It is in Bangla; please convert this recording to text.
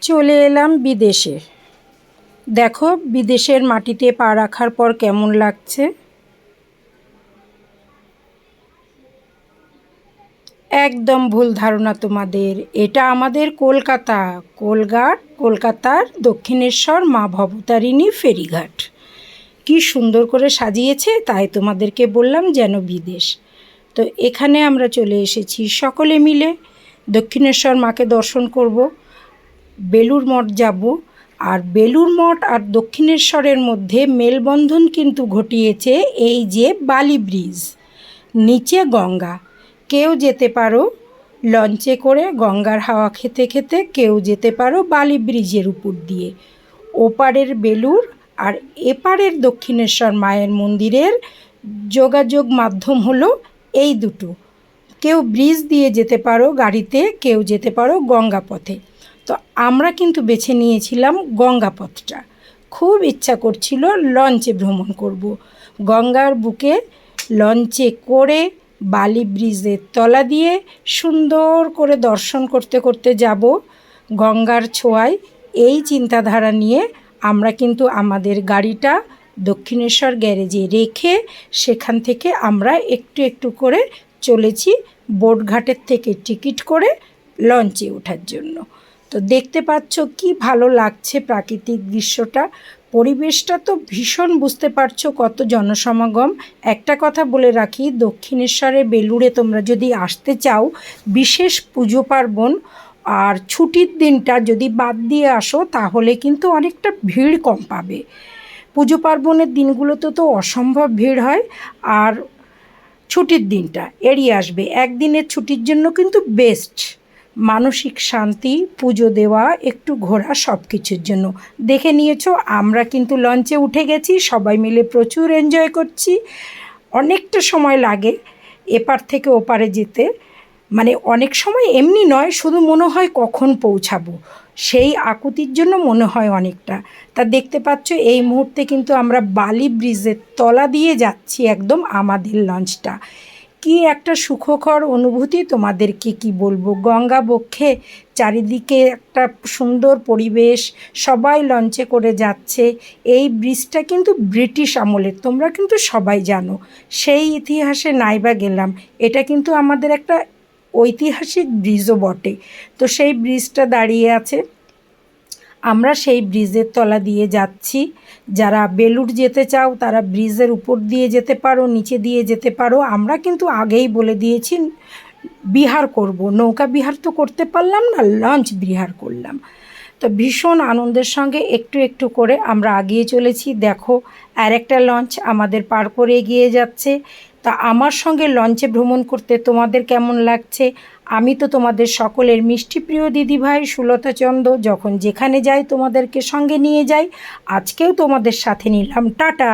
চলে এলাম বিদেশে। দেখো বিদেশের মাটিতে পা রাখার পর কেমন লাগছে। একদম ভুল ধারণা তোমাদের, এটা আমাদের কলকাতা, কলকাতার দক্ষিণেশ্বর মা ভবতারিণী ফেরিঘাট। কি সুন্দর করে সাজিয়েছে, তাই তোমাদেরকে বললাম যেন বিদেশ। তো এখানে আমরা চলে এসেছি সকলে মিলে দক্ষিণেশ্বর মাকে দর্শন করব, বেলুড় মঠ যাব। আর বেলুড় মঠ আর দক্ষিণেশ্বরের মধ্যে মেলবন্ধন কিন্তু ঘটিয়েছে এই যে বালি ব্রিজ, নিচে গঙ্গা। কেউ যেতে পারো লঞ্চে করে গঙ্গার হাওয়া খেতে খেতে, কেউ যেতে পারো বালি ব্রিজের উপর দিয়ে। ওপারের বেলুড় আর এপারের দক্ষিণেশ্বর মায়ের মন্দিরের যোগাযোগ মাধ্যম হলো এই দুটো। কেউ ব্রিজ দিয়ে যেতে পারো গাড়িতে, কেউ যেতে পারো গঙ্গা পথে। তো আমরা কিন্তু বেছে নিয়েছিলাম গঙ্গা পথটা। খুব ইচ্ছা করছিল লঞ্চে ভ্রমণ করব। গঙ্গার বুকে লঞ্চে করে বালি ব্রিজের তলা দিয়ে সুন্দর করে দর্শন করতে করতে যাব গঙ্গার ছোঁয়ায়। এই চিন্তাধারা নিয়ে আমরা কিন্তু আমাদের গাড়িটা দক্ষিণেশ্বর গ্যারেজে রেখে সেখান থেকে আমরা একটু একটু করে চলেছি বোটঘাটের থেকে টিকিট করে লঞ্চে ওঠার জন্য। তো দেখতে পাচ্ছ কি ভালো লাগছে প্রাকৃতিক দৃশ্যটা, পরিবেশটা তো ভীষণ, বুঝতে পারছো কত জনসমাগম। একটা কথা বলে রাখি, দক্ষিণেশ্বরে বেলুড়ে তোমরা যদি আসতে চাও, বিশেষ পুজো পার্বণ আর ছুটির দিনটা যদি বাদ দিয়ে আসো তাহলে কিন্তু অনেকটা ভিড় কম পাবে। পুজো পার্বণের দিনগুলোতে তো অসম্ভব ভিড় হয়, আর ছুটির দিনটা এড়িয়ে আসবে। একদিনের ছুটির জন্য কিন্তু বেস্ট, মানসিক শান্তি, পুজো দেওয়া, একটু ঘোরা, সব কিছুর জন্য। দেখে নিয়েছো আমরা কিন্তু লঞ্চে উঠে গেছি, সবাই মিলে প্রচুর এনজয় করছি। অনেকটা সময় লাগে এপার থেকে ওপারে যেতে, মানে অনেক সময় এমনি নয়, শুধু মনে হয় কখন পৌঁছাবো, সেই আকুতির জন্য মনে হয় অনেকটা। তা দেখতে পাচ্ছ এই মুহূর্তে কিন্তু আমরা বালি ব্রিজের তলা দিয়ে যাচ্ছি একদম আমাদের লঞ্চটা। কি একটা সুখকর অনুভূতি, তোমাদেরকে কি বলবো। গঙ্গা বক্ষে চারিদিকে একটা সুন্দর পরিবেশ, সবাই লঞ্চে করে যাচ্ছে। এই ব্রিজটা কিন্তু ব্রিটিশ আমলের, তোমরা কিন্তু সবাই জানো। সেই ইতিহাসে নাইবা গেলাম, এটা কিন্তু আমাদের একটা ঐতিহাসিক ব্রিজও বটে। তো সেই ব্রিজটা দাঁড়িয়ে আছে, আমরা সেই ব্রিজের তলা দিয়ে যাচ্ছি। যারা বেলুড় যেতে চাও তারা ব্রিজের উপর দিয়ে যেতে পারো, নিচে দিয়ে যেতে পারো। আমরা কিন্তু আগেই বলে দিয়েছি বিহার করব, নৌকা বিহার তো করতে পারলাম না, লঞ্চ বিহার করলাম। তো ভীষণ আনন্দের সঙ্গে একটু একটু করে আমরা এগিয়ে চলেছি। দেখো আর একটা লঞ্চ আমাদের পার করে এগিয়ে যাচ্ছে। তা আমার সঙ্গে লঞ্চে ভ্রমণ করতে তোমাদের কেমন লাগছে? আমি তো তোমাদের সকলের মিষ্টি প্রিয় দিদিভাই সুলতা চন্দ, যখন যেখানে যাই তোমাদেরকে সঙ্গে নিয়ে যাই। আজকেও তোমাদের সাথে নিলাম। টাটা।